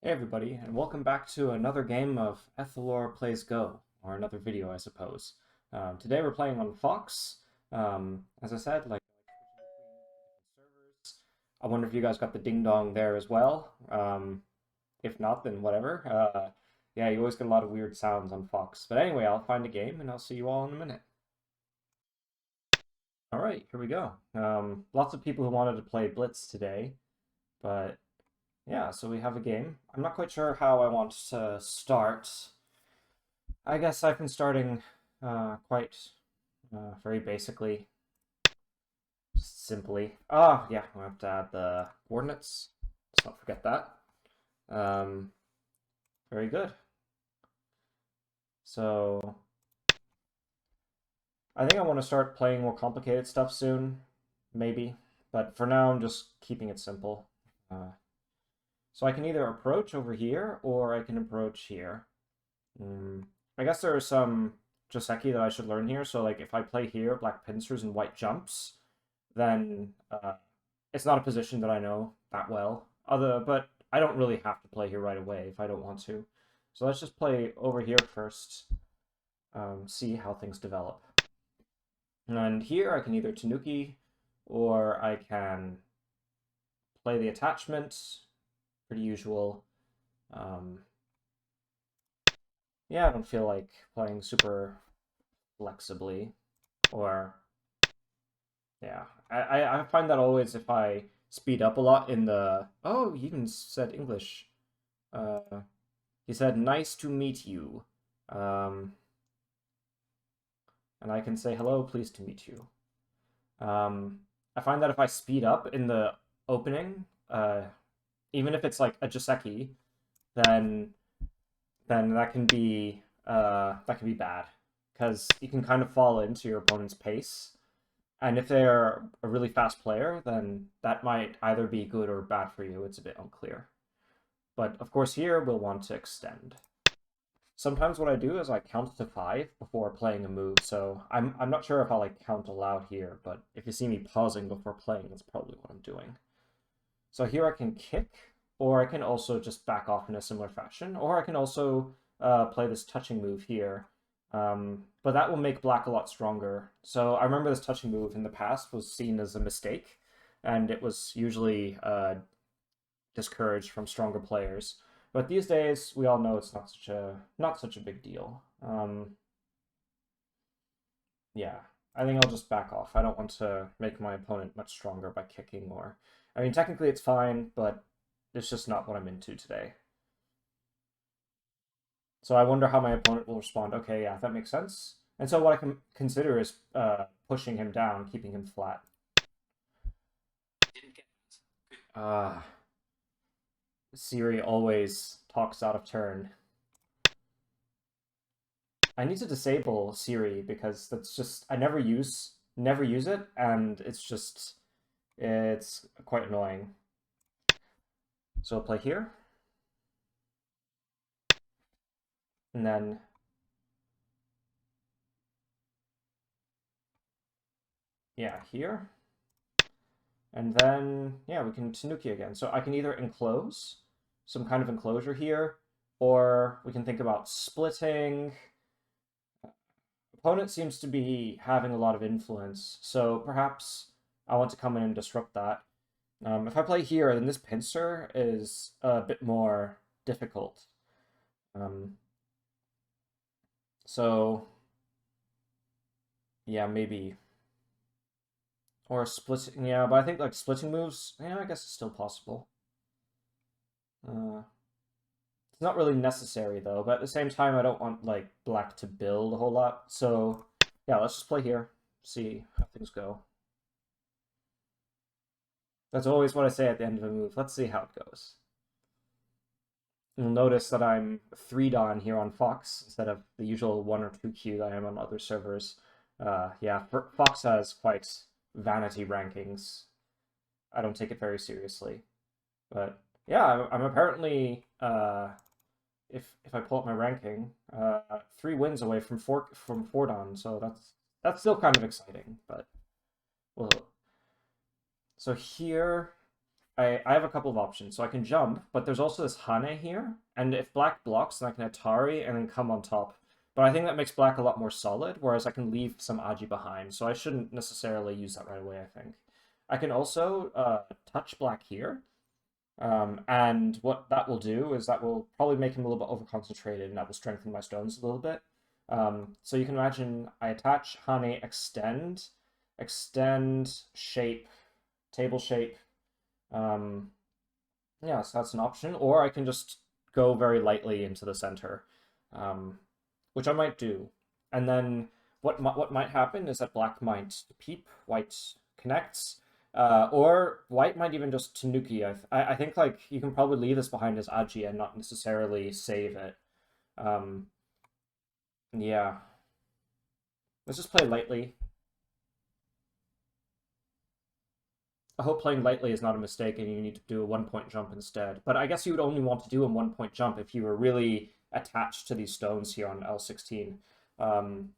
Hey everybody, and welcome back to another game of Ethelor Plays Go, or another video, I suppose. Today we're playing on Fox. As I said, like servers. I wonder if you guys got the ding dong there as well. If not, then whatever. Yeah, you always get a lot of weird sounds on Fox. But anyway, I'll find a game, and I'll see you all in a minute. All right, here we go. Lots of people who wanted to play Blitz today, but yeah, so we have a game. I'm not quite sure how I want to start. I guess I've been starting quite very basically, just simply. Ah, yeah, I have to add the coordinates. Let's not forget that. Um, very good. So I think I want to start playing more complicated stuff soon, maybe. But for now, I'm just keeping it simple. Uh, so I can either approach over here or I can approach here. Mm, I guess there are some Joseki that I should learn here. So like if I play here, black pincers and white jumps, then it's not a position that I know that well. But I don't really have to play here right away if I don't want to. So let's just play over here first, see how things develop. And here I can either Tanuki or I can play the attachment, pretty usual. Um, yeah, I don't feel like playing super flexibly, or yeah, I find that always if I speed up a lot in the oh, he even said English. Uh, he said nice to meet you, um, and I can say hello, pleased to meet you. I find that if I speed up in the opening, even if it's like a Joseki, then that can be bad because you can kind of fall into your opponent's pace. And if they're a really fast player, then that might either be good or bad for you. It's a bit unclear. But of course, here we'll want to extend. Sometimes what I do is I count to 5 before playing a move. So I'm not sure if I'll like count aloud here, but if you see me pausing before playing, that's probably what I'm doing. So here I can kick, or I can also just back off in a similar fashion, or I can also play this touching move here. But that will make black a lot stronger. So I remember this touching move in the past was seen as a mistake, and it was usually discouraged from stronger players. But these days, we all know it's not such a big deal. Yeah, I think I'll just back off. I don't want to make my opponent much stronger by kicking more. I mean, technically it's fine, but it's just not what I'm into today. So I wonder how my opponent will respond. Okay, yeah, that makes sense. And so what I can consider is pushing him down, keeping him flat. Ah, Siri always talks out of turn. I need to disable Siri because that's just I never use it, and it's quite annoying. So I'll play here, and then yeah, here. And then, yeah, we can Tanuki again. So I can either enclose some kind of enclosure here, or we can think about splitting. Opponent seems to be having a lot of influence, so perhaps I want to come in and disrupt that. If I play here, then this pincer is a bit more difficult. Um, so, yeah, maybe. Or splitting, yeah, but I think like splitting moves, yeah, I guess it's still possible. Uh, It's not really necessary though, but at the same time, I don't want like black to build a whole lot. So yeah, let's just play here, see how things go. That's always what I say at the end of a move. Let's see how it goes. You'll notice that I'm 3 Dan here on Fox instead of the usual 1 or 2 Q that I am on other servers. Yeah, Fox has quite vanity rankings. I don't take it very seriously. But yeah, I'm apparently if I pull up my ranking, 3 wins away from four Dan, so that's still kind of exciting. But well, so here I have a couple of options. So I can jump, but there's also this Hane here, and if black blocks, then I can Atari and then come on top. But I think that makes black a lot more solid, whereas I can leave some Aji behind, so I shouldn't necessarily use that right away, I think. I can also touch black here, and what that will do is that will probably make him a little bit over-concentrated, and that will strengthen my stones a little bit. So you can imagine I attach Hane, extend, shape, table shape. Yeah, so that's an option. Or I can just go very lightly into the center, um, which I might do. And then what might happen is that black might peep, white connects, or white might even just Tanuki. I think like you can probably leave this behind as Aji and not necessarily save it. Um, yeah, let's just play lightly. I hope playing lightly is not a mistake and you need to do a 1 point jump instead. But I guess you would only want to do a 1 point jump if you were really attached to these stones here on L16, um,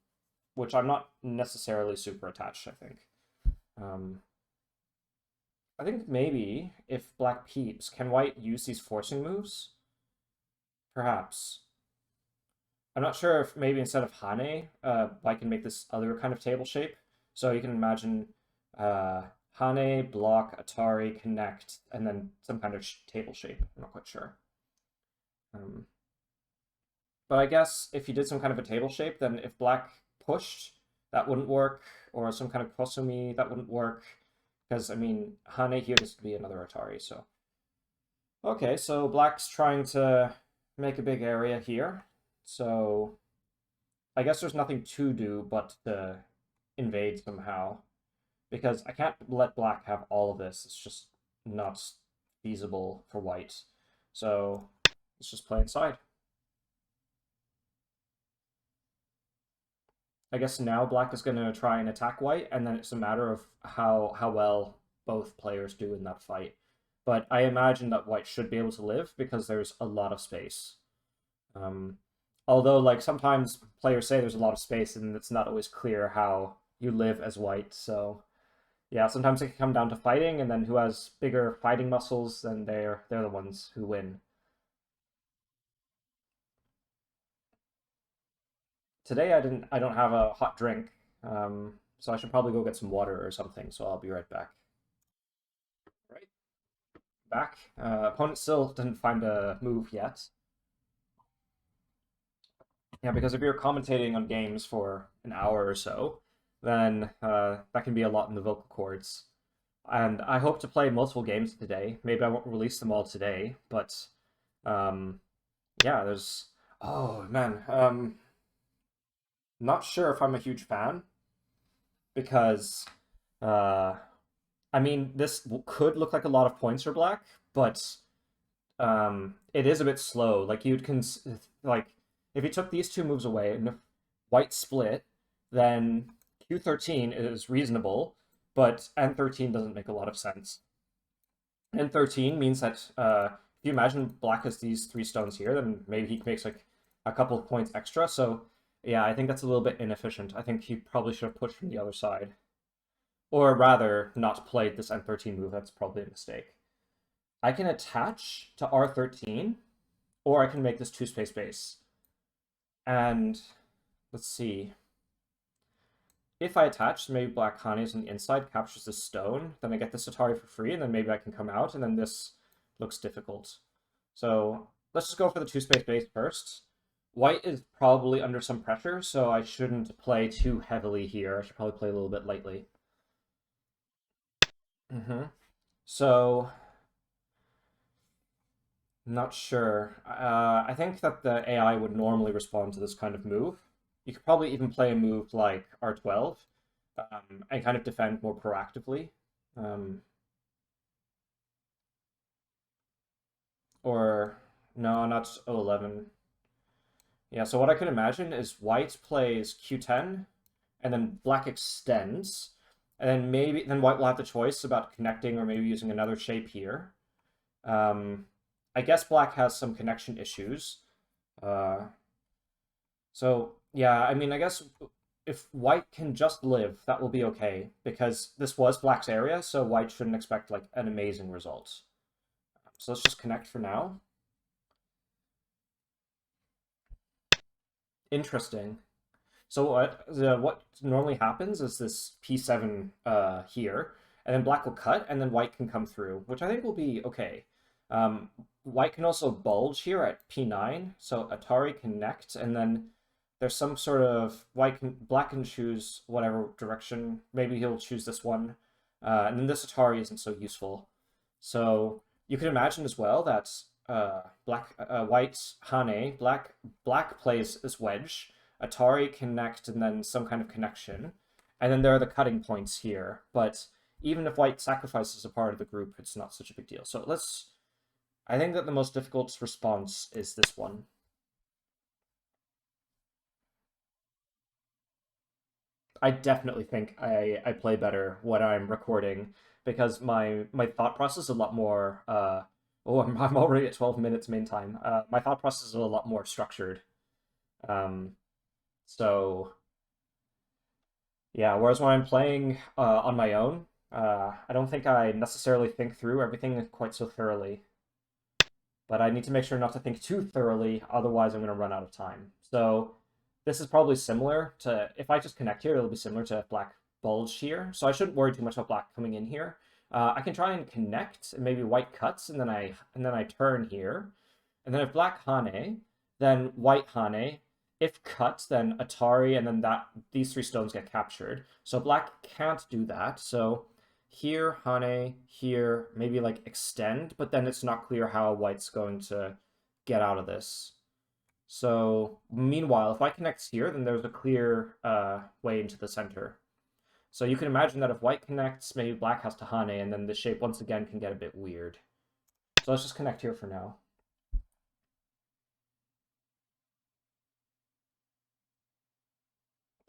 which I'm not necessarily super attached, I think. Um, I think maybe if black peeps, can white use these forcing moves? Perhaps. I'm not sure if maybe instead of Hane, white can make this other kind of table shape. So you can imagine Hane, block, Atari, connect, and then some kind of table shape. I'm not quite sure. Um, but I guess if you did some kind of a table shape, then if black pushed, that wouldn't work, or some kind of Kosumi, that wouldn't work. Because, I mean, Hane here just to be another Atari, so. Okay, so black's trying to make a big area here. So I guess there's nothing to do but to invade somehow. Because I can't let black have all of this. It's just not feasible for white. So let's just play inside. I guess now black is going to try and attack white, and then it's a matter of how well both players do in that fight. But I imagine that white should be able to live because there's a lot of space. Um, Although, like, sometimes players say there's a lot of space, and it's not always clear how you live as white, so yeah, sometimes it can come down to fighting, and then who has bigger fighting muscles, then they're the ones who win. Today I don't have a hot drink, so I should probably go get some water or something. So I'll be right back. Right back. Opponent still didn't find a move yet. Yeah, because if you're commentating on games for an hour or so, then that can be a lot in the vocal cords. And I hope to play multiple games today. Maybe I won't release them all today, but um, yeah, there's. Oh man, not sure if I'm a huge fan because uh, I mean this could look like a lot of points for black, but it is a bit slow. Like you'd like if you took these two moves away and if white split, then Q13 is reasonable, but N13 doesn't make a lot of sense. N13 means that if you imagine black has these three stones here, then maybe he makes like a couple of points extra. So yeah, I think that's a little bit inefficient. I think he probably should have pushed from the other side. Or rather, not played this N13 move. That's probably a mistake. I can attach to R13, or I can make this two space base. And let's see. If I attach, maybe Black Hane's on the inside, captures the stone, then I get this Atari for free, and then maybe I can come out, and then this looks difficult. So let's just go for the two space base first. White is probably under some pressure, so I shouldn't play too heavily here. I should probably play a little bit lightly. So not sure. I think that the AI would normally respond to this kind of move. You could probably even play a move like R12 and kind of defend more proactively. Um, or, no, not O11. Yeah, so what I could imagine is white plays Q10 and then black extends. And then maybe then white will have the choice about connecting or maybe using another shape here. Um, I guess black has some connection issues. Uh, so yeah, I mean, I guess if white can just live, that will be okay because this was black's area, so white shouldn't expect like an amazing result. So let's just connect for now. Interesting. So what normally happens is this p7 here, and then black will cut, and then white can come through, which I think will be okay. White can also bulge here at p9, so Atari connect, and then there's some sort of black can choose whatever direction. Maybe he'll choose this one, and then this Atari isn't so useful. So you can imagine as well that white Hane, black plays this wedge, Atari connect, and then some kind of connection. And then there are the cutting points here. But even if white sacrifices a part of the group, it's not such a big deal. So I think that the most difficult response is this one. I definitely think I play better when I'm recording because my thought process is a lot more I'm already at 12 minutes main time. My thought process is a lot more structured. Um, so yeah, whereas when I'm playing on my own, I don't think I necessarily think through everything quite so thoroughly. But I need to make sure not to think too thoroughly, otherwise I'm going to run out of time. So this is probably similar to, if I just connect here, it'll be similar to black bulge here. So I shouldn't worry too much about black coming in here. I can try and connect, and maybe white cuts, and then I turn here. And then if black Hane, then white Hane. If cut, then Atari, and then these three stones get captured. So black can't do that. So here, Hane, here, maybe like extend, but then it's not clear how white's going to get out of this. So meanwhile, if I connect here, then there's a clear way into the center. So you can imagine that if white connects, maybe black has to Hane, and then the shape once again can get a bit weird. So let's just connect here for now.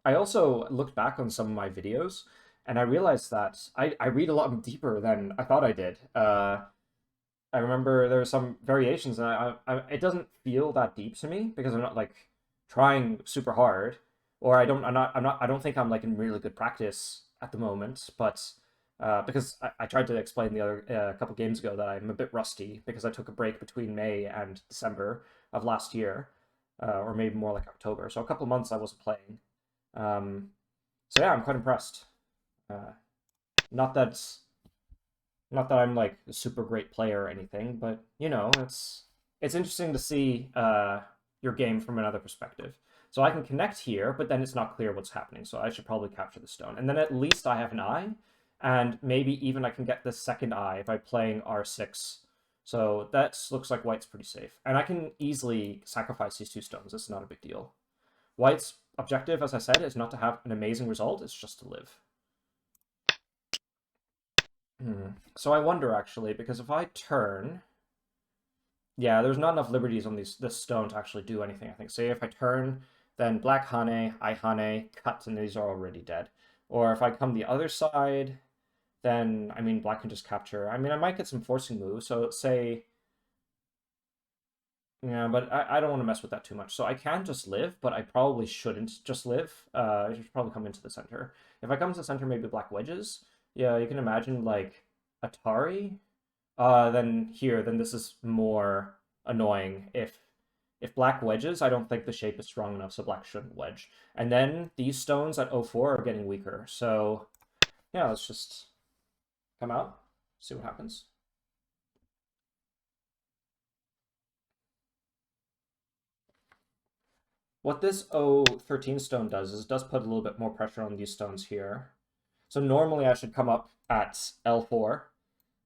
I also looked back on some of my videos, and I realized that I read a lot deeper than I thought I did. I remember there were some variations, and it doesn't feel that deep to me because I'm not like trying super hard, or I don't think I'm like in really good practice at the moment. But because I tried to explain the other couple games ago that I'm a bit rusty because I took a break between May and December of last year, or maybe more like October. So a couple months I wasn't playing. Um, so yeah, I'm quite impressed. Uh, not that not that I'm like a super great player or anything, but you know, it's interesting to see your game from another perspective. So I can connect here, but then it's not clear what's happening. So I should probably capture the stone, and then at least I have an eye, and maybe even I can get the second eye by playing R6. So that looks like white's pretty safe, and I can easily sacrifice these two stones. It's not a big deal. White's objective, as I said, is not to have an amazing result. It's just to live. So I wonder actually, because if I turn, yeah, there's not enough liberties on this stone to actually do anything, I think. Say if I turn, then black Hane, I Hane, cut, and these are already dead. Or if I come the other side, then, I mean, black can just capture. I mean, I might get some forcing moves, so say, yeah, but I don't want to mess with that too much. So I can just live, but I probably shouldn't just live. I should probably come into the center. If I come to the center, maybe black wedges. Yeah, you can imagine, like, Atari. Then this is more annoying. If black wedges, I don't think the shape is strong enough, so black shouldn't wedge. And then these stones at 04 are getting weaker. So yeah, let's just come out, see what happens. What this 013 stone does is it does put a little bit more pressure on these stones here. So normally I should come up at L4.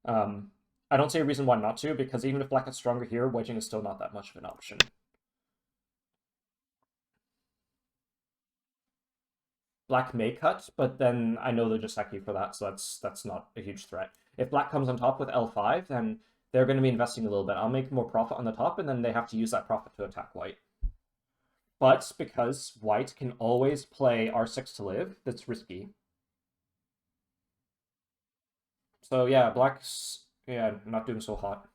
Um, I don't see a reason why not to, because even if black is stronger here, wedging is still not that much of an option. Black may cut, but then I know the Joseki for that, so that's not a huge threat. If black comes on top with L5, then they're going to be investing a little bit. I'll make more profit on the top, and then they have to use that profit to attack white. But because white can always play R6 to live, that's risky. So yeah, black's not doing so hot.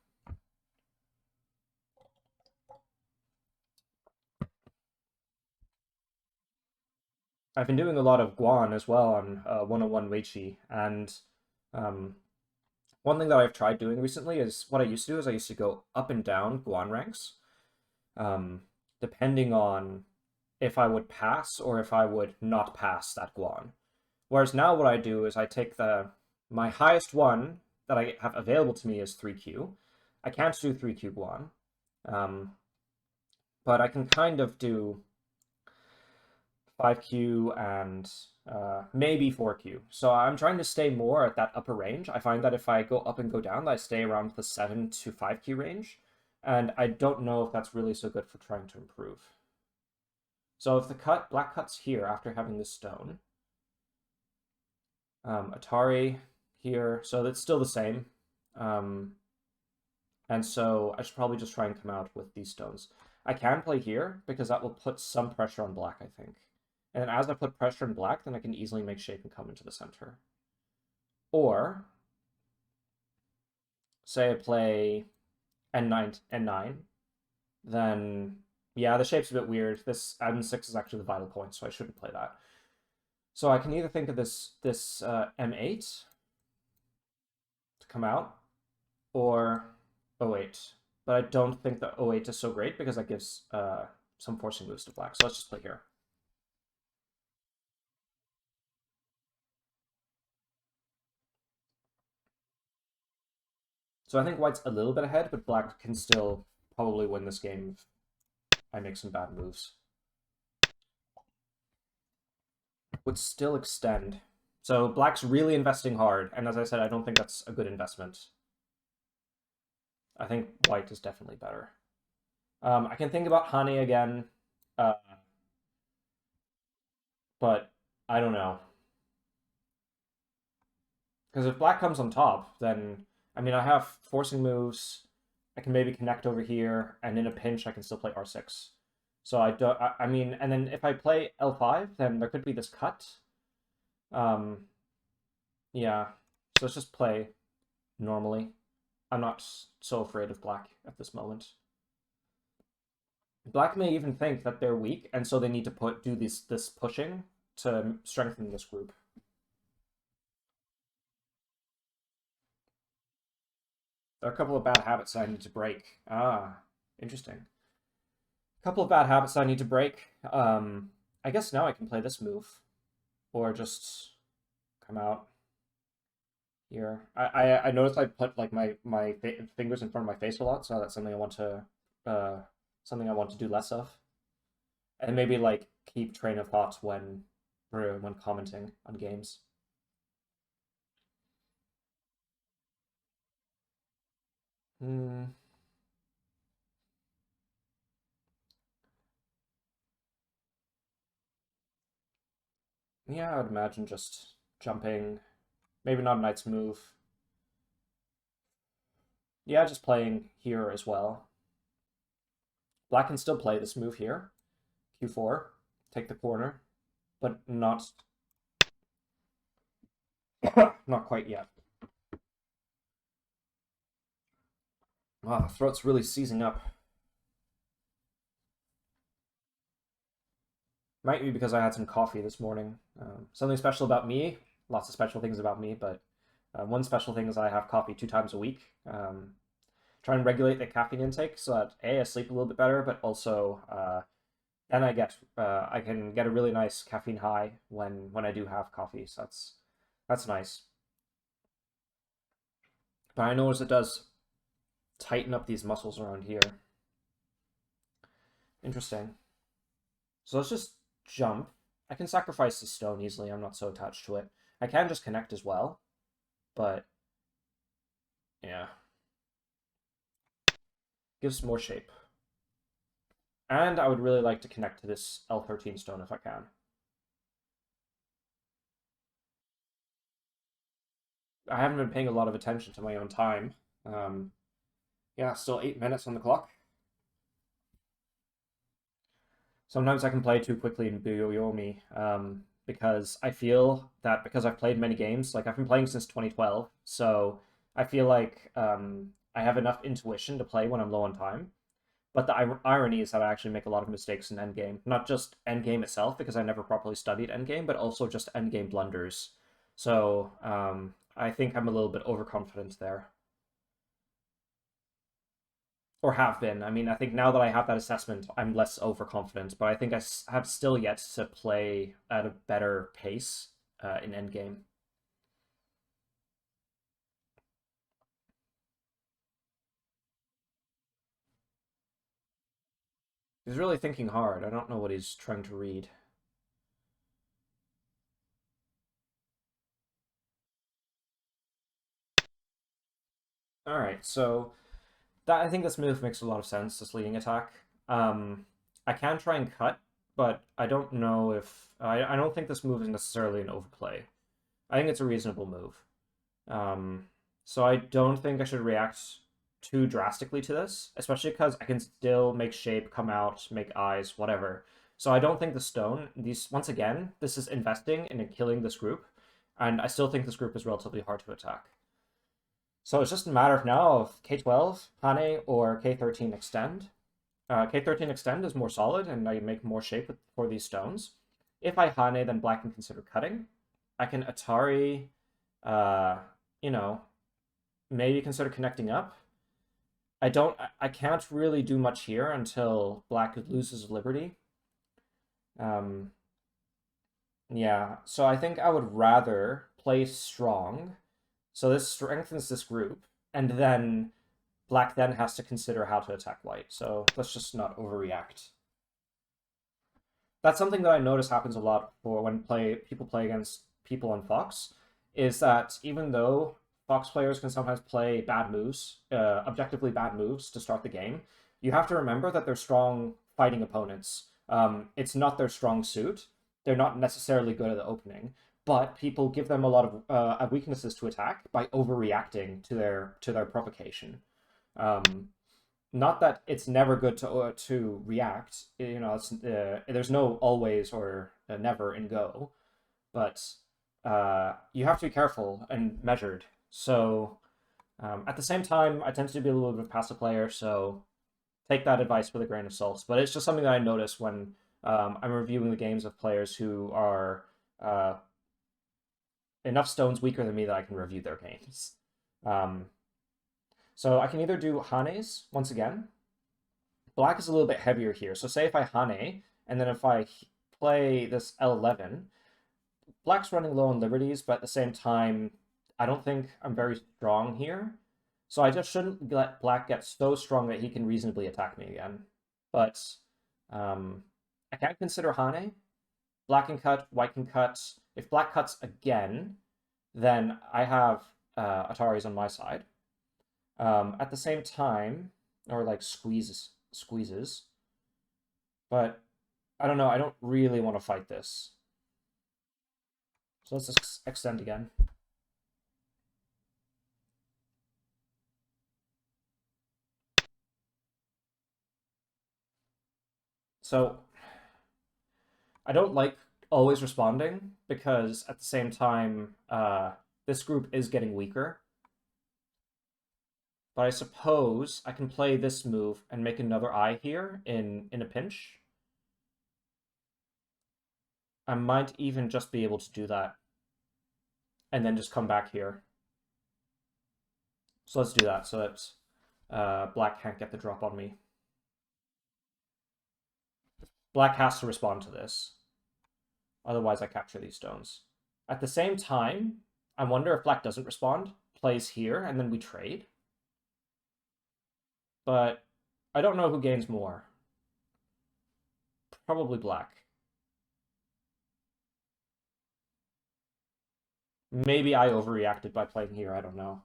I've been doing a lot of Guan as well on 101 Weiqi, and um, One thing that I've tried doing recently is what I used to do is I used to go up and down Guan ranks, um, depending on if I would pass or if I would not pass that Guan. Whereas now what I do is I take my highest one that I have available to me is 3Q. I can't do 3Q Guan, um, but I can kind of do 5Q and maybe 4Q. So I'm trying to stay more at that upper range. I find that if I go up and go down, I stay around the 7 to 5Q range. And I don't know if that's really so good for trying to improve. So if the black cuts here after having this stone, Atari here, so that's still the same. And so I should probably just try and come out with these stones. I can play here because that will put some pressure on black, I think. And as I put pressure on black, then I can easily make shape and come into the center. Or, say I play N9, then, yeah, the shape's a bit weird. This N6 is actually the vital point, so I shouldn't play that. So I can either think of this M8 to come out, or O8. But I don't think that O8 is so great because that gives some forcing moves to black. So let's just play here. So I think white's a little bit ahead, but black can still probably win this game if I make some bad moves. Would still extend. So black's really investing hard, and as I said, I don't think that's a good investment. I think white is definitely better. I can think about honey again, but I don't know. Because if black comes on top, then, I mean, I have forcing moves. I can maybe connect over here, and in a pinch, I can still play R6. So I don't, I mean, and then if I play L5, then there could be this cut. Yeah, so let's just play normally. I'm not so afraid of black at this moment. Black may even think that they're weak, and so they need to do this pushing to strengthen this group. There are a couple of bad habits I need to break. Ah, interesting. A couple of bad habits I need to break. I guess now I can play this move, or just come out here. I noticed I put like my fingers in front of my face a lot, so that's something I want to do less of, and maybe like keep train of thought when commenting on games. Hmm. Yeah, I would imagine just jumping. Maybe not a knight's move. Yeah, just playing here as well. Black can still play this move here. Q4, take the corner, but not not quite yet. Ah, the throat's really seizing up. Might be because I had some coffee this morning. Something special about me. Lots of special things about me, but one special thing is I have coffee 2 times a week. Try and regulate the caffeine intake so that A, I sleep a little bit better, but also then I can get a really nice caffeine high when I do have coffee. So that's nice. But I notice it does tighten up these muscles around here. Interesting. So let's just jump. I can sacrifice the stone easily. I'm not so attached to it. I can just connect as well, but yeah. Gives more shape. And I would really like to connect to this L13 stone if I can. I haven't been paying a lot of attention to my own time. Yeah, still 8 minutes on the clock. Sometimes I can play too quickly in Buyoyomi, because I feel that because I've played many games, like I've been playing since 2012, so I feel like I have enough intuition to play when I'm low on time. But the irony is that I actually make a lot of mistakes in Endgame. Not just Endgame itself, because I never properly studied Endgame, but also just Endgame blunders. So I think I'm a little bit overconfident there. Or have been. I mean, I think now that I have that assessment, I'm less overconfident, but I think have still yet to play at a better pace in endgame. He's really thinking hard. I don't know what he's trying to read. All right, so that I think this move makes a lot of sense, this leading attack. I can try and cut, but I don't know if I don't think this move is necessarily an overplay. I think it's a reasonable move. So I don't think I should react too drastically to this, especially because I can still make shape, come out, make eyes, whatever. So I don't think the stone, these once again, this is investing in killing this group, and I still think this group is relatively hard to attack. So it's just a matter of now of K12, Hane, or K13 extend. K13 extend is more solid, and I make more shape for these stones. If I Hane, then black can consider cutting. I can Atari, uh, you know, maybe consider connecting up. I can't really do much here until black loses liberty. Um, yeah, so I think I would rather play strong. So this strengthens this group, and then black then has to consider how to attack white. So let's just not overreact. That's something that I notice happens a lot for when people play against people on Fox, is that even though Fox players can sometimes play bad moves, objectively bad moves to start the game, you have to remember that they're strong fighting opponents. It's not their strong suit. They're not necessarily good at the opening, but people give them a lot of weaknesses to attack by overreacting to their provocation. Um, Not that it's never good to react. You know, there's no always or never in Go, but you have to be careful and measured. So at the same time, I tend to be a little bit of a passive player, so take that advice with a grain of salt. But it's just something that I notice when I'm reviewing the games of players who are enough stones weaker than me that I can review their games. Um, so I can either do Hanes once again. Black is a little bit heavier here. So say if I Hane, and then if I play this L11, black's running low on liberties, but at the same time, I don't think I'm very strong here. So I just shouldn't let black get so strong that he can reasonably attack me again. But I can consider Hane. Black can cut, white can cut. If black cuts again, then I have Ataris on my side. At the same time, or like squeezes. But I don't know. I don't really want to fight this. So let's just extend again. So I don't like always responding because at the same time, this group is getting weaker. But I suppose I can play this move and make another eye here in a pinch. I might even just be able to do that. And then just come back here. So let's do that so that black can't get the drop on me. Black has to respond to this. Otherwise, I capture these stones. At the same time, I wonder if black doesn't respond, plays here, and then we trade. But I don't know who gains more. Probably black. Maybe I overreacted by playing here, I don't know.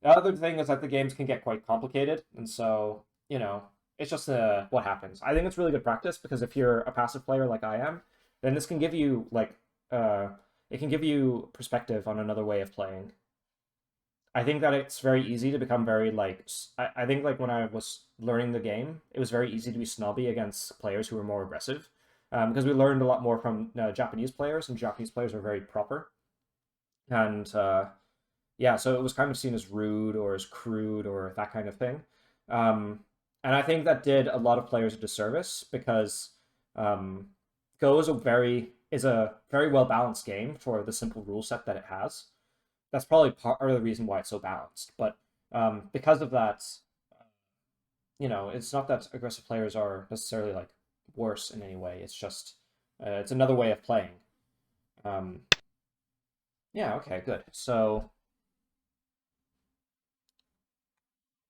The other thing is that the games can get quite complicated, and so, you know, it's just what happens. I think it's really good practice because if you're a passive player like I am, then this can give you like it can give you perspective on another way of playing. I think that it's very easy to become very like I think like when I was learning the game, it was very easy to be snobby against players who were more aggressive because we learned a lot more from Japanese players, and Japanese players are very proper. And yeah, so it was kind of seen as rude or as crude or that kind of thing. Um, and I think that did a lot of players a disservice because um, Go is a very well balanced game for the simple rule set that it has. that's probably part of the reason why it's so balanced. But because of that, it's not that aggressive players are necessarily like worse in any way. It's just it's another way of playing. Um, yeah, okay, good. So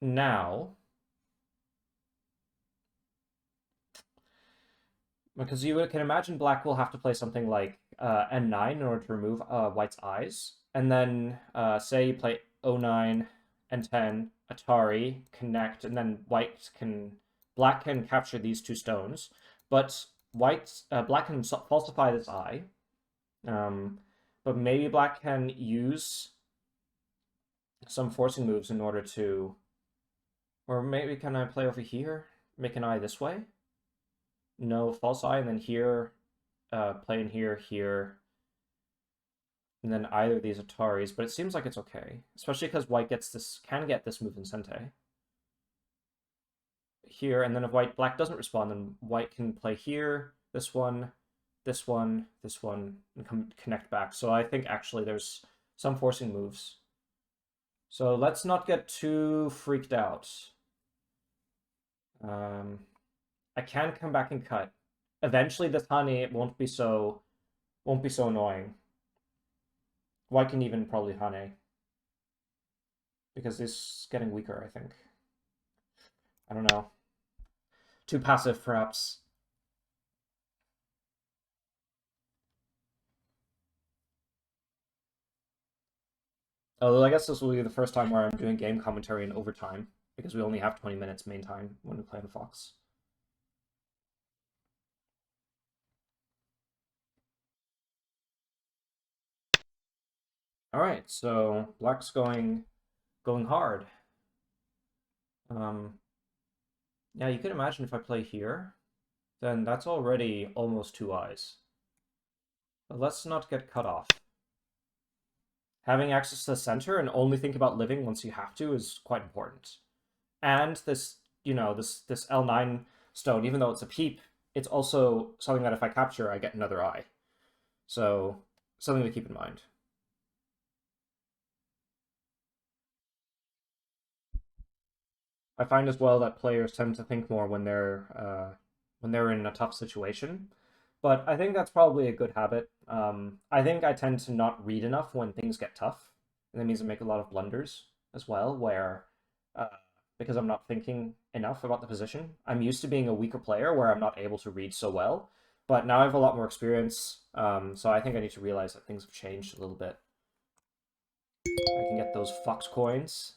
now, because you can imagine black will have to play something like N9 in order to remove white's eyes, and then say you play O9, N10, Atari, connect, and then black can capture these two stones, but black can falsify this eye. But maybe black can use some forcing moves in order to, or maybe can I play over here, make an eye this way? No, false eye, and then here, play in here, here, and then either of these Ataris, but it seems like it's okay, especially because white can get this move in Sente. Here, and then if black doesn't respond, then white can play here, this one, this one, this one, and connect back. So I think actually there's some forcing moves. So let's not get too freaked out. I can come back and cut. Eventually this honey won't be so annoying. White can even probably honey. Because this is getting weaker, I think. I don't know. Too passive, perhaps. Although I guess this will be the first time where I'm doing game commentary in overtime, because we only have 20 minutes main time when we play on Fox. Alright, so black's going hard. Yeah, you can imagine if I play here, then that's already almost two eyes. But let's not get cut off. Having access to the center and only think about living once you have to is quite important. And this, this L9 stone, even though it's a peep, it's also something that if I capture, I get another eye. So, something to keep in mind. I find as well that players tend to think more when they're in a tough situation, but I think that's probably a good habit. I think I tend to not read enough when things get tough, and that means I make a lot of blunders as well, where uh, because I'm not thinking enough about the position. I'm used to being a weaker player where I'm not able to read so well, but now I have a lot more experience, so I think I need to realize that things have changed a little bit. I can get those fox coins,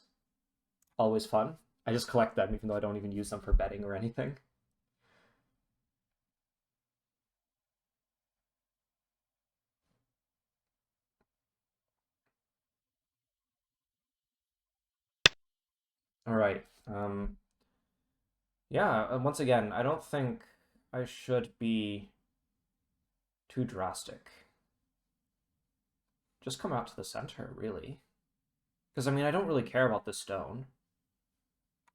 always fun. I just collect them even though I don't even use them for betting or anything. All right. Yeah, once again, I don't think I should be too drastic. Just come out to the center, really. Because, I mean, I don't really care about this stone.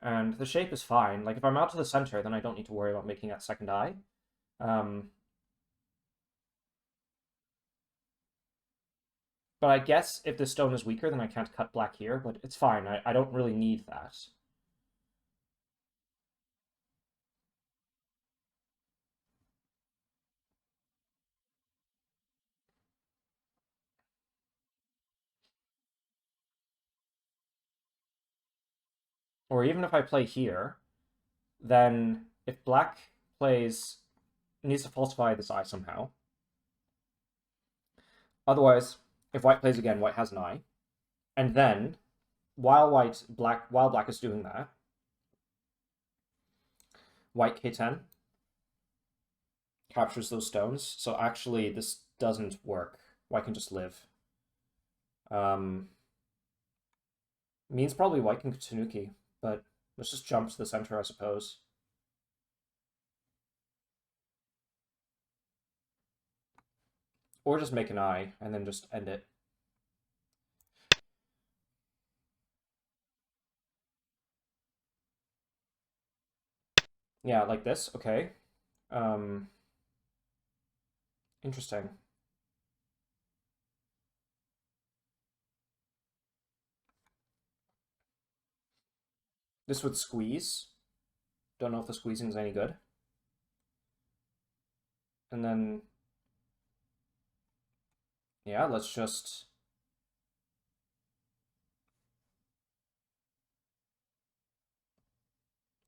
And the shape is fine. Like, if I'm out to the center, then I don't need to worry about making that second eye. Um, but I guess if this stone is weaker, then I can't cut black here, but it's fine. I don't really need that. Or even if I play here, then if black plays, needs to falsify this eye somehow. Otherwise, if white plays again, white has an eye. And then, while black is doing that, white K10 captures those stones. So actually, this doesn't work. White can just live. Um, means probably white can Tanuki, but let's just jump to the center, I suppose. Or just make an eye and then just end it. Yeah, like this. Okay. Um, interesting. This would squeeze. Don't know if the squeezing is any good. And then, yeah, let's just...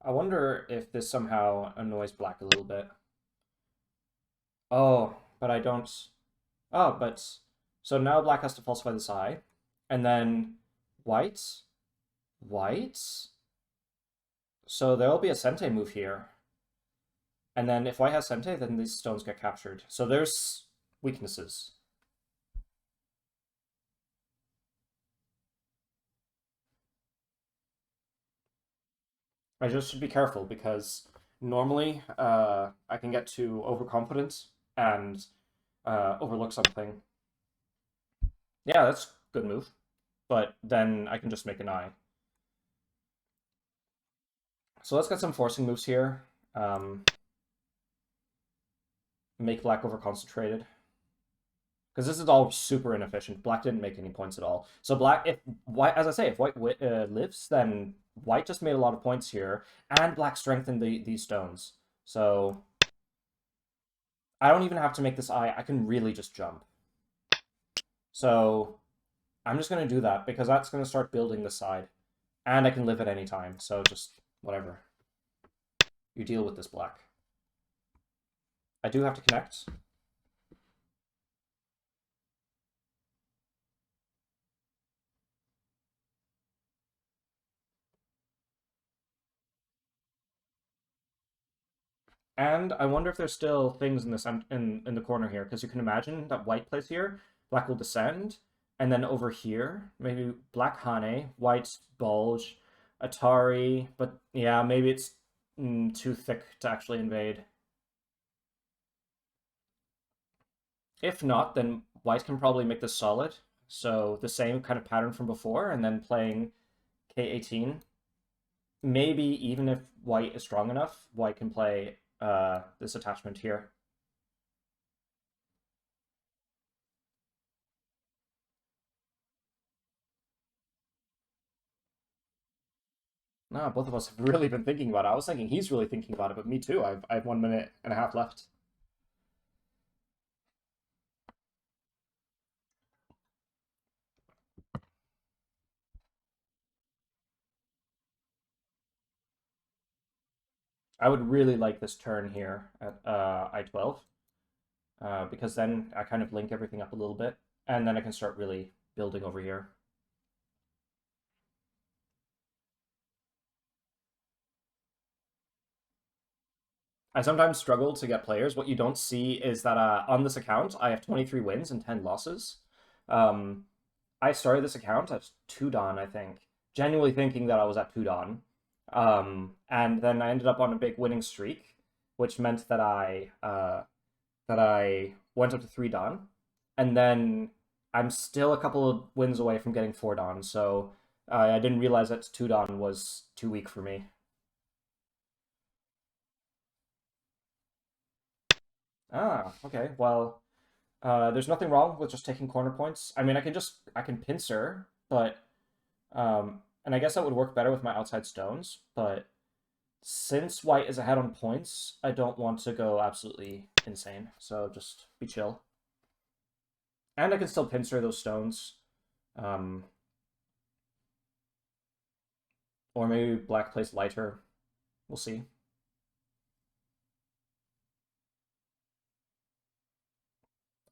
I wonder if this somehow annoys black a little bit. Oh, but I don't... Oh, but... So now black has to falsify this eye. And then white... White? So there'll be a Sente move here. And then if white has Sente, then these stones get captured. So there's weaknesses. I just should be careful because normally I can get too overconfident and overlook something. Yeah, that's a good move. But then I can just make an eye. So let's get some forcing moves here. Make black overconcentrated. Because this is all super inefficient. Black didn't make any points at all. So black, if white, as I say, if white lives, then white just made a lot of points here, and black strengthened these stones. So I don't even have to make this eye. I can really just jump. So I'm just going to do that because that's going to start building this side. And I can live at any time. So just whatever. You deal with this black. I do have to connect. And I wonder if there's still things in the corner here, because you can imagine that white plays here, black will descend, and then over here, maybe black Hane, white Bulge, Atari, but yeah, maybe it's too thick to actually invade. If not, then white can probably make this solid. So the same kind of pattern from before, and then playing K18. Maybe even if white is strong enough, white can play this attachment here. No, both of us have really been thinking about it. I was thinking he's really thinking about it, but me too. I have 1 minute and a half left. I would really like this turn here at I12 because then I kind of link everything up a little bit, and then I can start really building over here. I sometimes struggle to get players. What you don't see is that on this account, I have 23 wins and 10 losses. Um, I started this account at 2 Dawn, I think, genuinely thinking that I was at 2 Dawn. And then I ended up on a big winning streak, which meant that I went up to 3 Dawn. And then I'm still a couple of wins away from getting 4 Dawn, so I didn't realize that 2 Dawn was too weak for me. Ah, okay. Well, there's nothing wrong with just taking corner points. I mean, I can pincer, but and I guess that would work better with my outside stones. But since white is ahead on points, I don't want to go absolutely insane. So just be chill. And I can still pincer those stones. Um, or maybe black plays lighter. We'll see.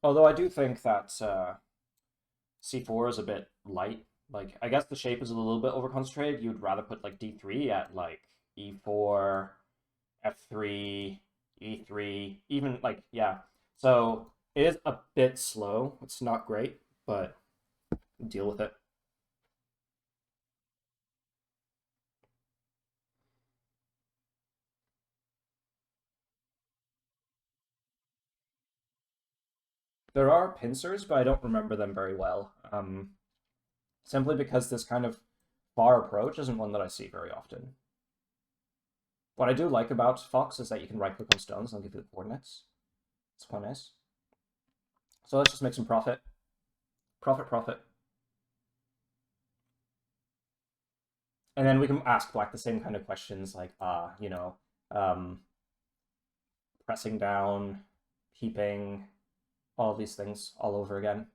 Although I do think that C4 is a bit light. Like, I guess the shape is a little bit overconcentrated. You'd rather put like D3 at like E4, F3, E3, even like, yeah. So it is a bit slow. It's not great, but deal with it. There are pincers, but I don't remember them very well. Simply because this kind of far approach isn't one that I see very often. What I do like about Fox is that you can right click on stones and I'll give you the coordinates. It's quite nice. So let's just make some profit. Profit, profit. And then we can ask black the same kind of questions like, pressing down, keeping, all these things all over again.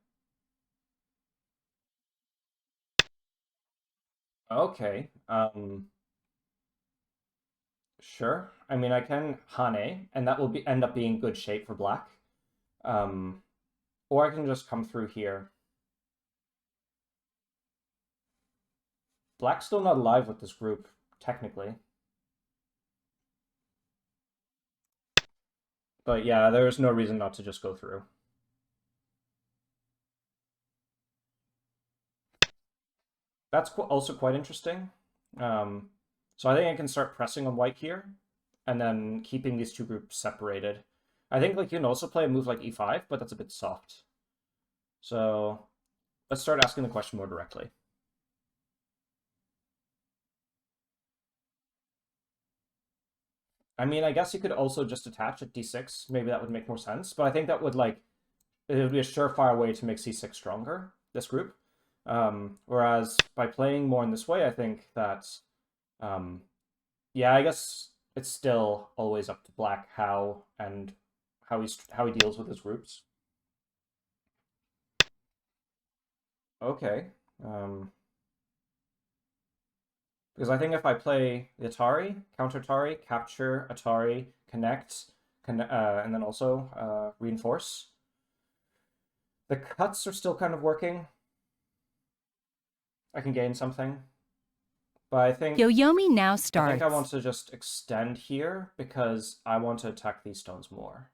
Okay. Sure. I mean, I can Hane, and that will end up being good shape for black. Um, or I can just come through here. Black's still not alive with this group, technically. But yeah, there is no reason not to just go through. That's also quite interesting. So I think I can start pressing on white here, and then keeping these two groups separated. I think like you can also play a move like e5, but that's a bit soft. So let's start asking the question more directly. I mean, I guess you could also just attach at d6. Maybe that would make more sense. But I think that would it would be a surefire way to make c6 stronger, this group. Whereas by playing more in this way, I think that, yeah, I guess it's still always up to black how he deals with his groups. Okay. Because I think if I play the Atari, counter Atari, capture Atari, connect, and then also reinforce, the cuts are still kind of working. I can gain something. But I think Yo-Yomi now starts. I think I want to just extend here because I want to attack these stones more.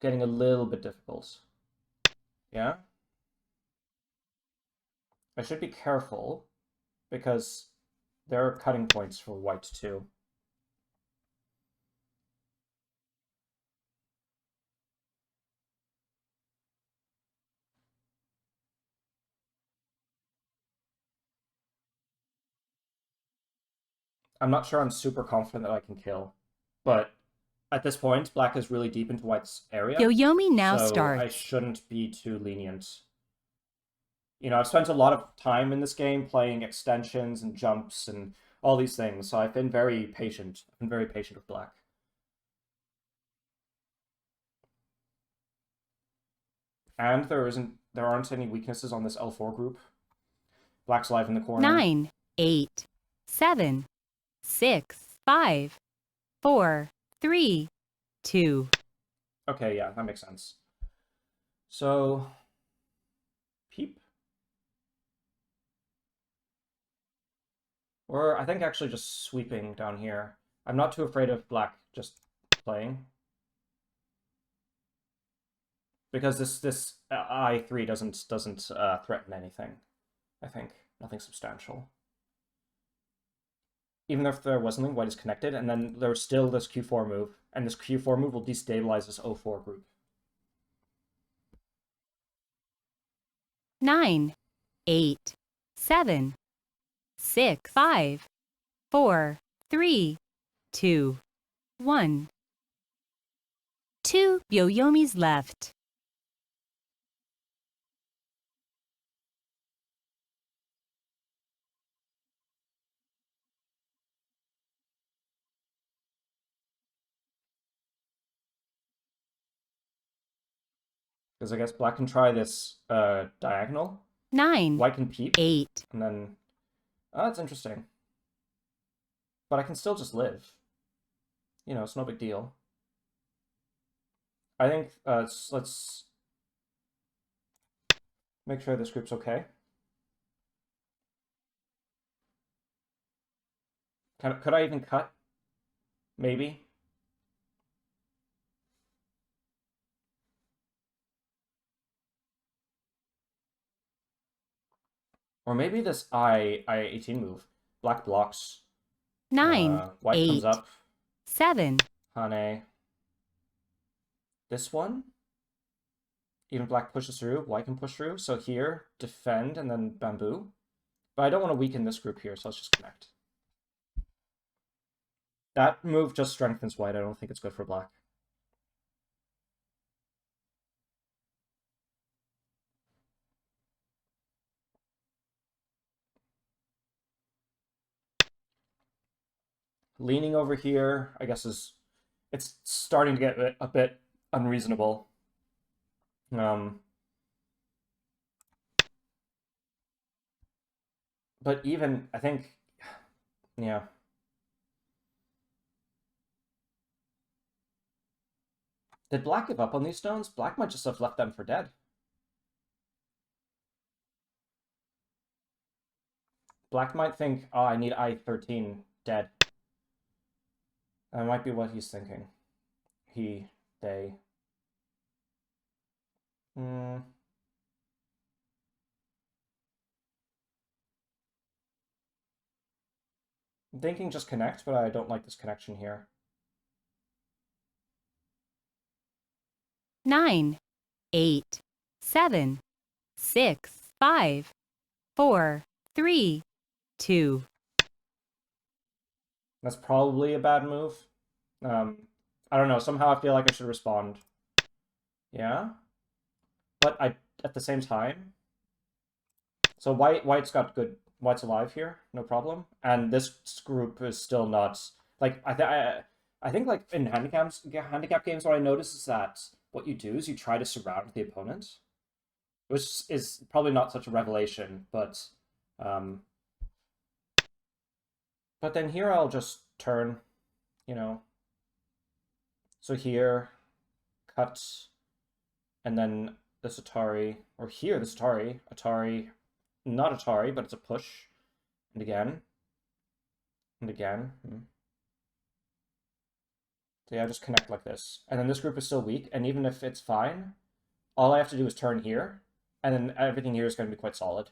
Getting a little bit difficult. Yeah? I should be careful because there are cutting points for white too. I'm not sure I'm super confident that I can kill, but at this point, black is really deep into white's area. Yo-Yomi now so starts. I shouldn't be too lenient. You know, I've spent a lot of time in this game playing extensions and jumps and all these things, so I've been very patient. I've been very patient with black. And there aren't any weaknesses on this L4 group. Black's live in the corner. 9, 8, 7, 6, 5, 4, 3, 2. Okay, yeah, that makes sense. So, peep. Or I think actually just sweeping down here. I'm not too afraid of black just playing. Because this I3 doesn't threaten anything. I think nothing substantial. Even if there was something, white is connected, and then there's still this Q4 move, and this Q4 move will destabilize this O4 group. 9, 8, 7, 6, 5, 4, 3, 2, 1. 2 Yo-Yomis left. Because I guess black can try this diagonal. 9, White can peep. 8. And then, oh, that's interesting. But I can still just live. You know, it's no big deal. I think let's make sure this group's okay. Could I even cut? Maybe. Or maybe this I18 move. Black blocks. 9, white 8, comes up. 7. Hane. This one? Even black pushes through, white can push through. So here, defend, and then bamboo. But I don't want to weaken this group here, so let's just connect. That move just strengthens white. I don't think it's good for black. Leaning over here, I guess, it's starting to get a bit unreasonable. But even, I think, yeah. Did black give up on these stones? Black might just have left them for dead. Black might think, oh, I need I-13 dead. That might be what he's thinking. He, they. I'm thinking just connect, but I don't like this connection here. 9, 8, 7, 6, 5, 4, 3, 2. That's probably a bad move. I don't know. Somehow I feel like I should respond. Yeah? But at the same time... So white's got good... White's alive here, no problem. And this group is still not... Like, I think like in handicap games, what I notice is that what you do is you try to surround the opponent, which is probably not such a revelation, but then here I'll just turn, you know. So here, cut, and then this Atari, or here this Atari, not Atari, but it's a push, and again, and again. So yeah, just connect like this. And then this group is still weak, and even if it's fine, all I have to do is turn here, and then everything here is going to be quite solid.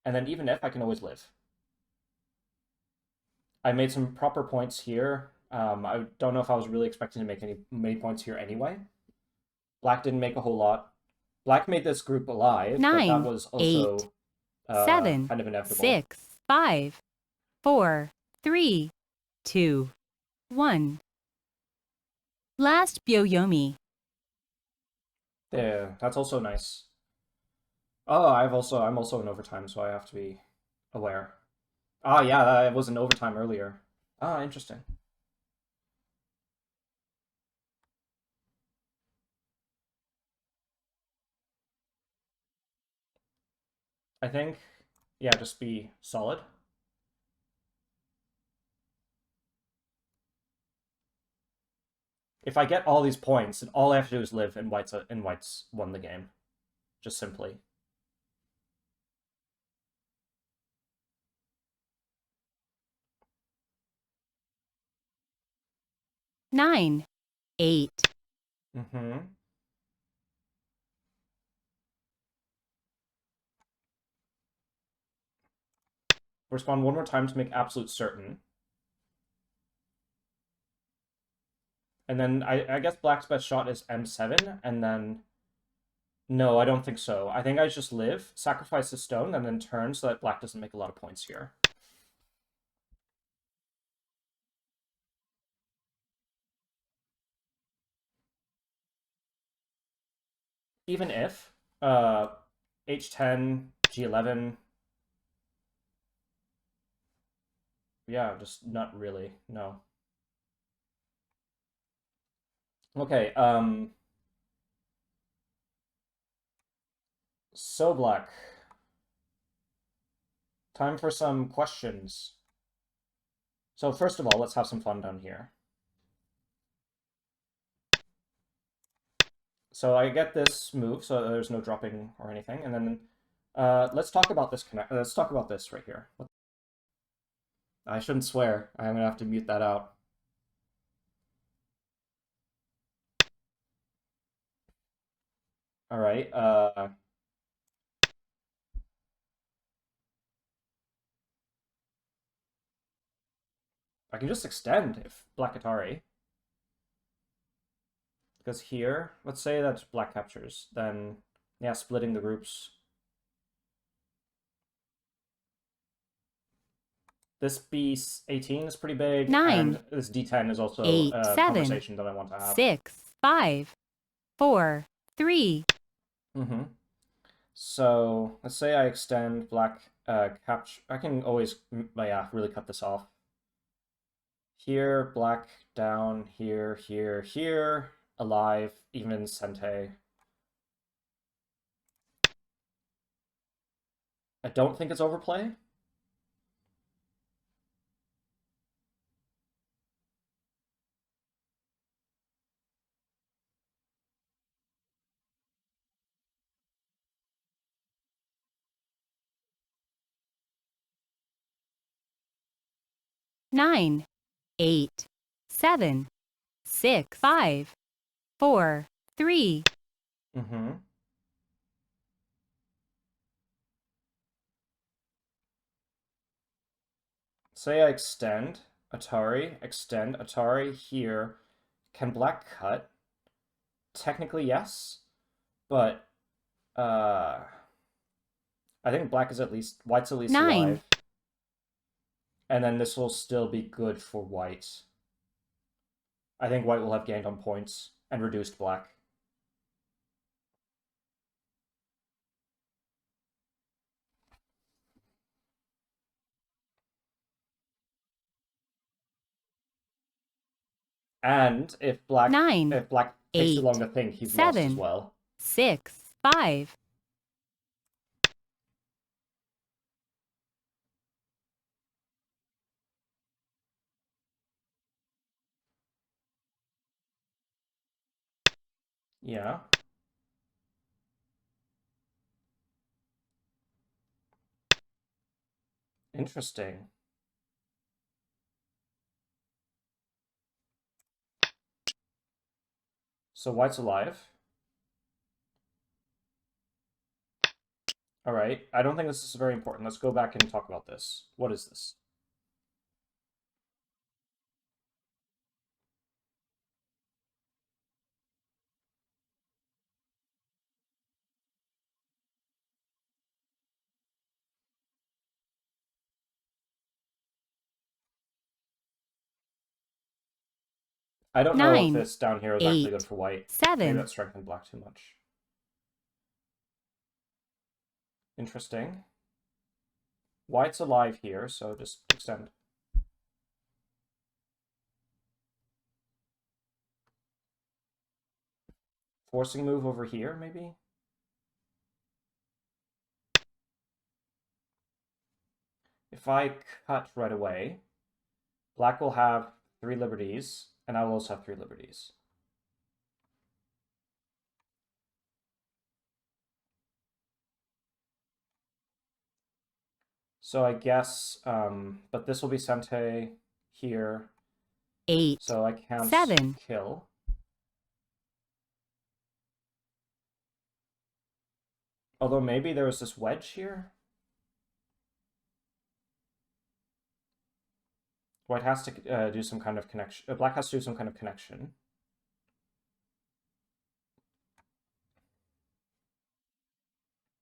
And then even if, I can always live. I made some proper points here. I don't know if I was really expecting to make many points here anyway. Black didn't make a whole lot. Black made this group alive, 9, but that was also 8, 7, kind of inevitable. 6, 5, 4, 3, 2, 1. Last Byo-Yomi. Yeah, that's also nice. Oh, I'm also in overtime, so I have to be aware. Ah, yeah, I was in overtime earlier. Ah, interesting. I think, yeah, just be solid. If I get all these points, then all I have to do is live, and white's won the game. Just simply. Nine, 8. Respond one more time to make absolute certain. And then I guess black's best shot is M7, and then... No, I don't think so. I think I just live, sacrifice the stone, and then turn so that black doesn't make a lot of points here. Even if H10, G11... Yeah, just not really, no. Okay, so black. Time for some questions. So first of all, let's have some fun down here. So I get this move, so there's no dropping or anything, and then let's talk about this let's talk about this right here. I shouldn't swear. I'm gonna have to mute that out. All right. I can just extend if black Atari. Because here, let's say that black captures, then yeah, splitting the groups. This B18 is pretty big, 9, and this D10 is also 8, a 7, conversation that I want to have. 6, 5, 4, 3. Mm-hmm. So let's say I extend black capture. I can always, really cut this off. Here, black down, here, here, here, alive, even Sente. I don't think it's overplay. Nine, 8, 7, 6, 5, 4, 3. Mm-hmm. Say I extend Atari here. Can black cut? Technically, yes, but I think white's at least 9, alive. And then this will still be good for white. I think white will have gained on points and reduced black. And if black 9, takes too 8, long to think, he's lost as 7, well. 6, 5. Yeah. Interesting. So white's alive. All right. I don't think this is very important. Let's go back and talk about this. What is this? I don't know if 9, this down here is actually 8, good for white. 7. Maybe that strengthened black too much. Interesting. White's alive here, so just extend. Forcing move over here, maybe? If I cut right away, black will have 3 liberties, and I will also have 3 liberties. So I guess, but this will be Sente here. 8, So I can't 7. kill. Although maybe there was this wedge here. White has to do some kind of connection. Black has to do some kind of connection.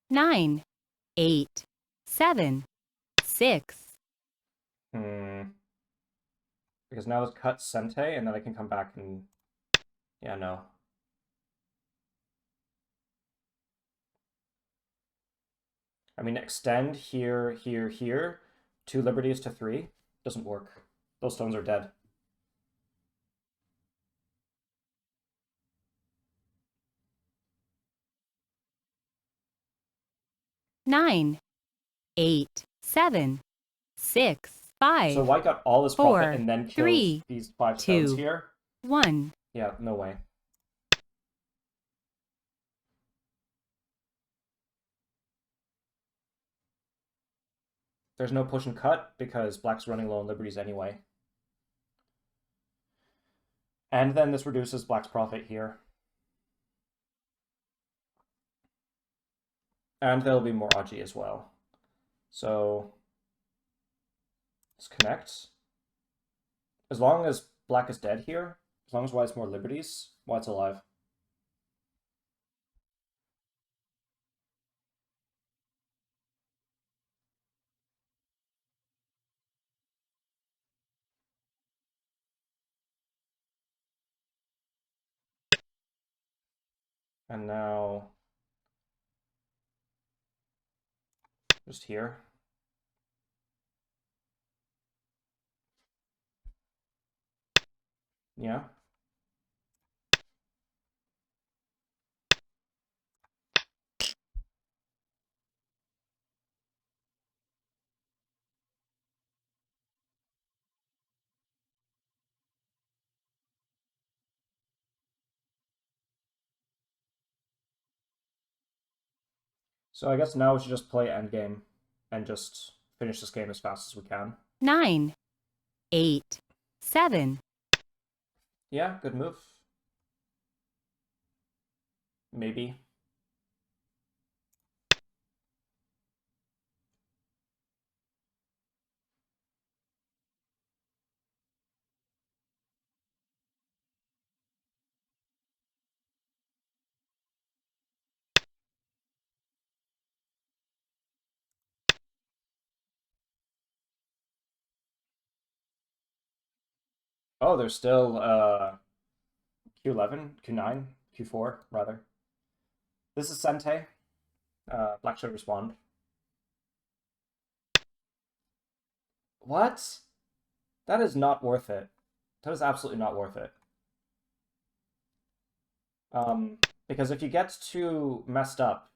Nine, 8, 7, 6. Because now let's cut Sente, and then I can come back and... Yeah, no. I mean, extend here, here, here. 2 liberties to 3. Doesn't work. Those stones are dead. Nine, 8, 7, 6, 5. So white got all this 4, profit and then killed 3, these 5 stones 2, here? 1. Yeah, no way. There's no push and cut because black's running low on liberties anyway. And then this reduces black's profit here. And there'll be more Aji as well. So let's connect. As long as black is dead here, as long as white has more liberties, white's alive. And now just here. Yeah. So I guess now we should just play endgame and just finish this game as fast as we can. 9, 8, 7. Yeah, good move. Maybe. Oh, there's still Q11, Q9, Q4, rather. This is Sente. Black should respond. What? That is not worth it. That is absolutely not worth it. Because if you get too messed up,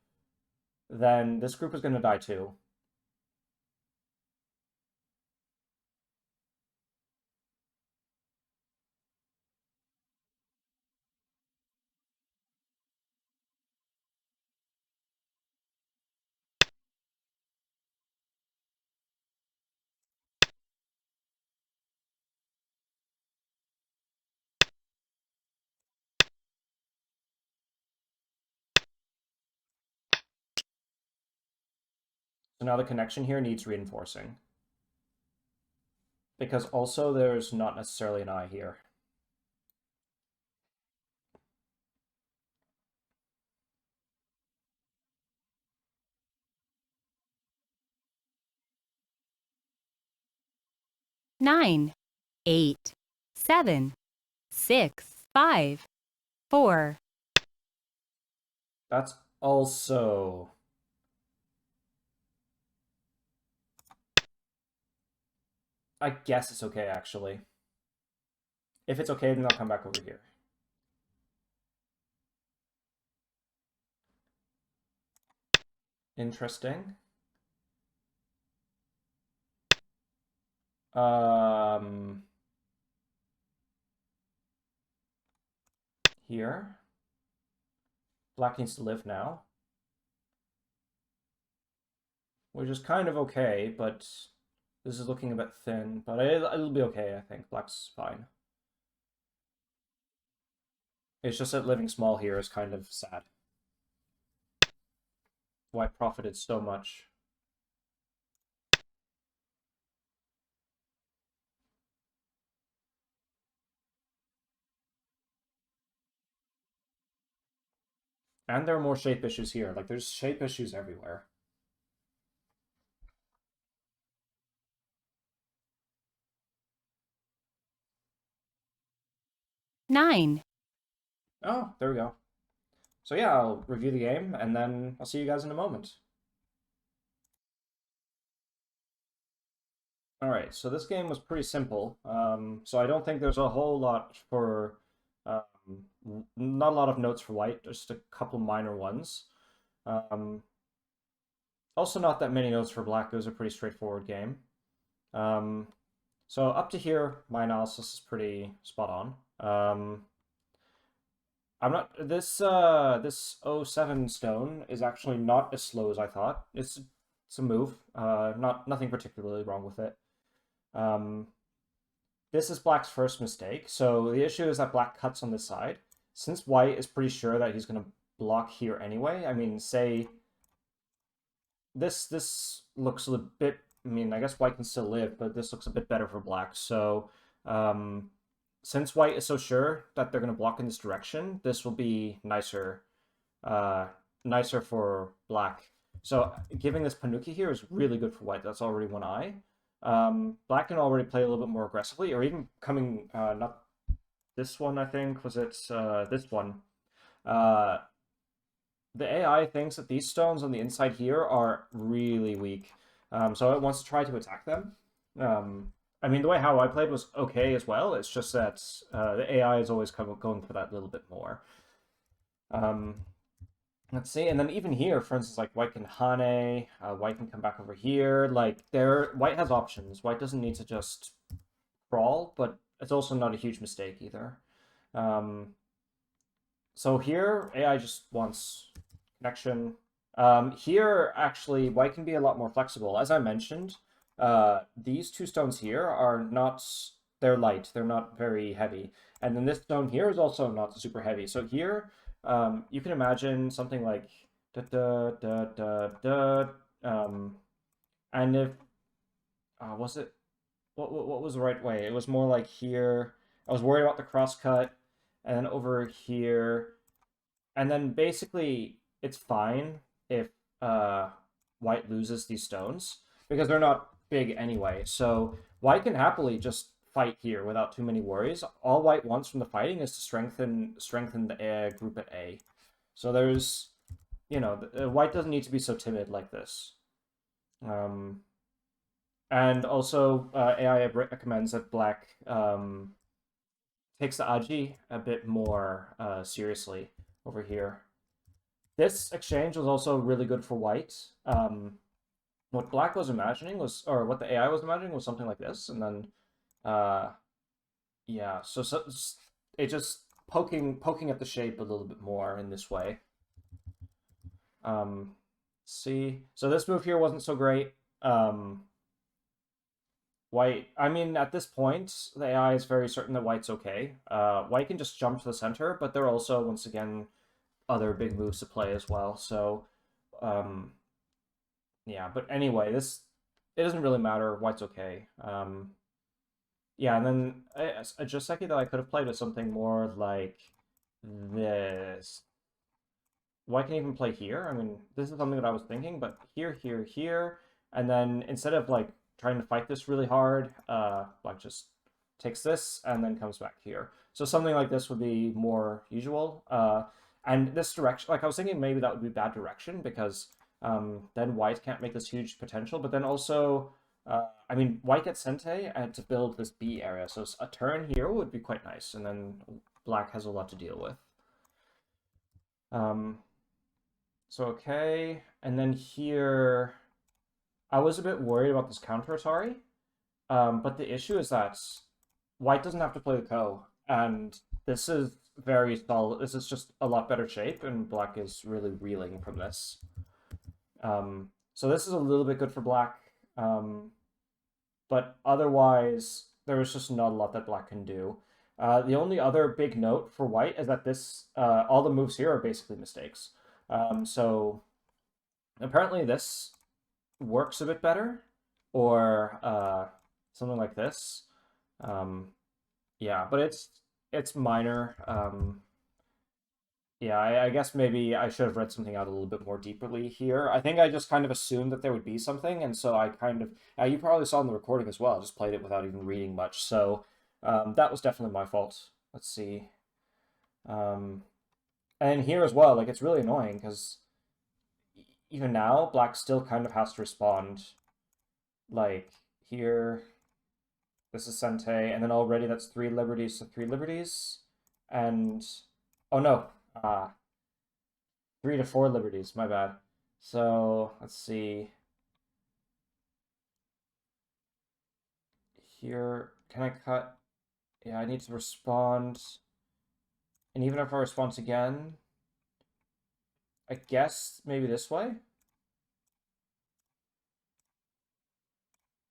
then this group is going to die too. So now the connection here needs reinforcing. Because also there's not necessarily an eye here. Nine, 8, 7, 6, 5, 4. That's also... I guess it's okay, actually. If it's okay, then I'll come back over here. Interesting. Here. Black needs to live now. Which is kind of okay, but this is looking a bit thin. But it'll be okay, I think. Black's fine. It's just that living small here is kind of sad. White profited so much. And there are more shape issues here. Like, there's shape issues everywhere. Nine. Oh, there we go. So yeah, I'll review the game, and then I'll see you guys in a moment. Alright, so this game was pretty simple. So I don't think there's a whole lot for... not a lot of notes for white, just a couple minor ones. Also not that many notes for black. It was a pretty straightforward game. So up to here, my analysis is pretty spot on. I'm not this this O7 stone is actually not as slow as I thought. It's a move. Nothing particularly wrong with it. This is black's first mistake. So the issue is that black cuts on this side. Since white is pretty sure that he's gonna block here anyway. I mean, say this looks a bit. I mean, I guess white can still live, but this looks a bit better for black. So since white is so sure that they're going to block in this direction, this will be nicer for black. So giving this Panuki here is really good for white. That's already one eye. Black can already play a little bit more aggressively, or even coming, not this one, I think, was it this one? the AI thinks that these stones on the inside here are really weak. So it wants to try to attack them. I mean, the way how I played was okay as well. It's just that the AI is always kind of going for that little bit more. Let's see, and then even here, for instance, like white can Hane, white can come back over here. Like white has options. White doesn't need to just crawl, but it's also not a huge mistake either. So here, AI just wants connection. Here, actually, white can be a lot more flexible. As I mentioned, these two stones here are not, they're light, they're not very heavy. And then this stone here is also not super heavy. So here, you can imagine something like da da da da da. And if, was it, what was the right way? It was more like here. I was worried about the crosscut, and then over here, and then basically it's fine if white loses these stones because they're not big anyway. So white can happily just fight here without too many worries. All white wants from the fighting is to strengthen the group at A. So there's, you know, white doesn't need to be so timid like this. And also, AI recommends that black takes the Aji a bit more seriously over here. This exchange was also really good for white. What black was imagining was, or what the AI was imagining was something like this, and then, yeah, so it just poking at the shape a little bit more in this way. See, so this move here wasn't so great. White, I mean, at this point, the AI is very certain that white's okay. White can just jump to the center, but there are also, once again, other big moves to play as well. So, yeah, but anyway, it doesn't really matter. White's okay. Yeah, and then a Joseki that I could have played with something more like this. White can even play here. I mean, this is something that I was thinking, but here, here, here, and then instead of like trying to fight this really hard, like just takes this and then comes back here. So something like this would be more usual. And this direction, like I was thinking maybe that would be bad direction because then white can't make this huge potential, but then also, I mean, white gets Sente and to build this B area. So a turn here would be quite nice, and then black has a lot to deal with. So okay, and then here, I was a bit worried about this counter Atari, but the issue is that white doesn't have to play the Ko, and this is very solid. This is just a lot better shape, and black is really reeling from this. So this is a little bit good for black, but otherwise, there was just not a lot that black can do. The only other big note for white is that this, all the moves here are basically mistakes. So apparently this works a bit better, or something like this. Yeah, but it's minor. Yeah, I guess maybe I should have read something out a little bit more deeply here. I think I just kind of assumed that there would be something, and so I kind of, you probably saw in the recording as well, I just played it without even reading much, so that was definitely my fault. Let's see. And here as well, like, it's really annoying, because even now, black still kind of has to respond. Like, here, this is Sente, and then already that's 3 liberties to 3 liberties, and, oh no, 3 to 4 liberties, my bad. So, let's see. Here, can I cut? Yeah, I need to respond. And even if I respond again, I guess maybe this way?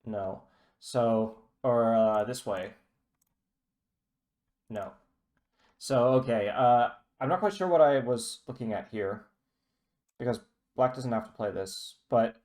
No. So, or this way? No. So, okay, I'm not quite sure what I was looking at here, because black doesn't have to play this, but,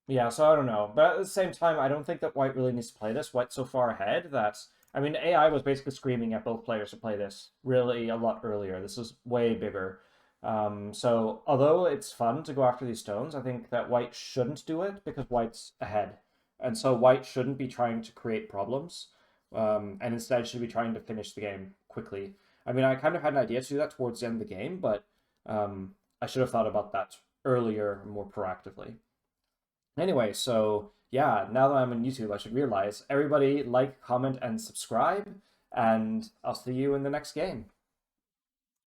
yeah, so I don't know. But at the same time, I don't think that white really needs to play this. White's so far ahead that, I mean, AI was basically screaming at both players to play this really a lot earlier. This is way bigger. So although it's fun to go after these stones, I think that white shouldn't do it because white's ahead. And so white shouldn't be trying to create problems, and instead should be trying to finish the game quickly. I mean, I kind of had an idea to do that towards the end of the game, but I should have thought about that earlier, more proactively. Anyway, so yeah, now that I'm on YouTube, I should realize everybody like, comment, and subscribe, and I'll see you in the next game.